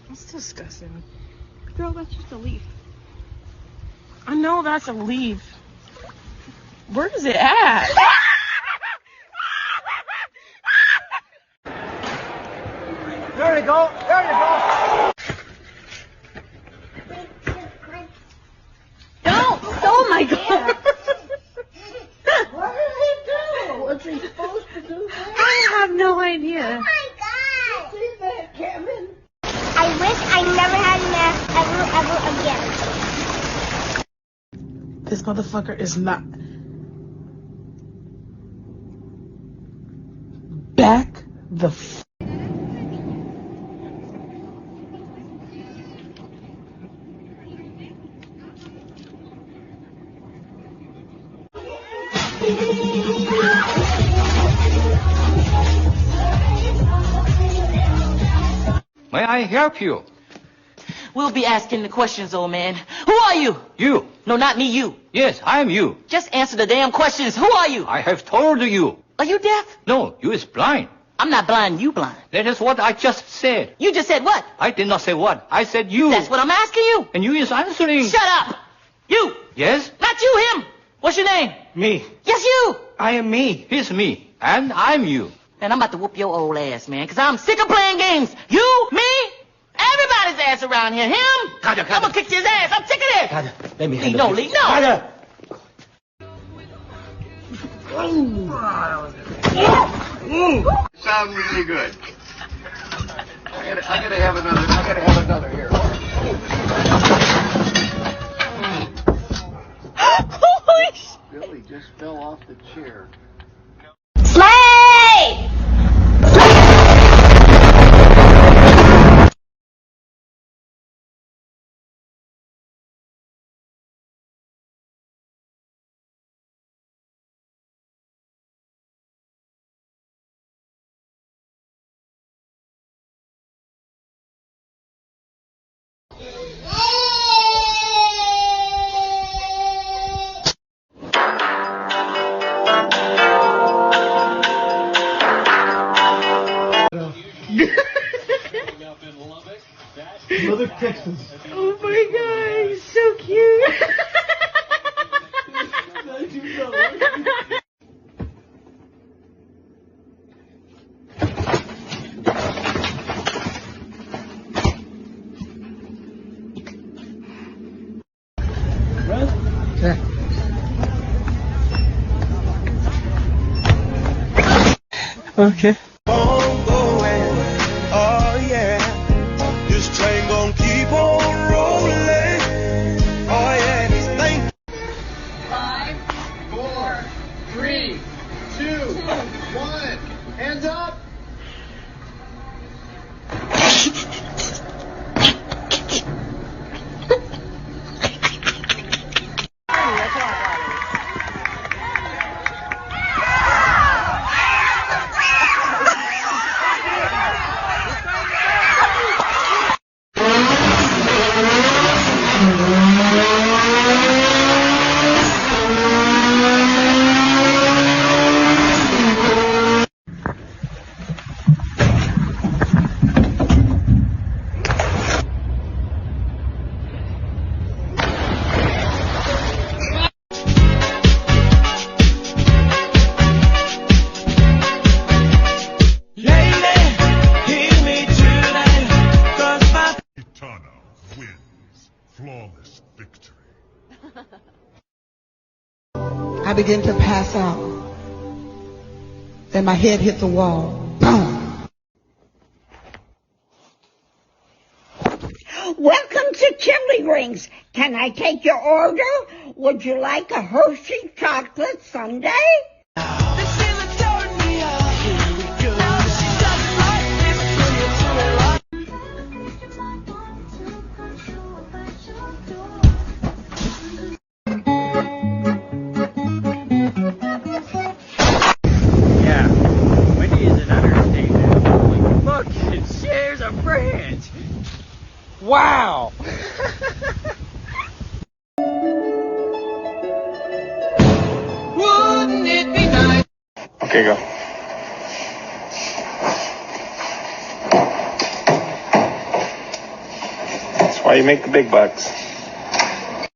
That's disgusting. Girl, that's just a leaf. I know that's a leaf. Where is it at? There you go. There you go. Don't! Oh my god! What did he do? Was he supposed to do that? I have no idea. Oh my god! See that, Kevin? I wish I never had an ever again. This motherfucker is not. Back the f. May I help you? We'll be asking the questions, old man. Who are you? You. No, not me, you. Yes, I am you. Just answer the damn questions. Who are you? I have told you. Are you deaf? No, you is blind. I'm not blind, you blind. That is what I just said. You just said what? I did not say what. I said you. That's what I'm asking you. And you is answering. Shut up! You! Yes? Not you, him! What's your name? Me. Yes, you! I am me. He's me. And I'm you. And I'm about to whoop your old ass, man, because I'm sick of playing games. You, me, everybody's ass around here. Him? Carter. I'm gonna kick his ass. I'm sick of this. Carter, let me Lee, handle no, this. Lee, no. Carter. Sounds really good. I gotta have another here. Holy sh... Billy just fell off the chair. Slay! Mother Texas. Oh my god, he's so cute. Okay. Hands up! Flawless victory. I began to pass out. Then my head hit the wall. Boom. Welcome to Chili Rings. Can I take your order? Would you like a Hershey chocolate sundae? Wow! Wouldn't it be nice? Okay, go. how you make the big bucks.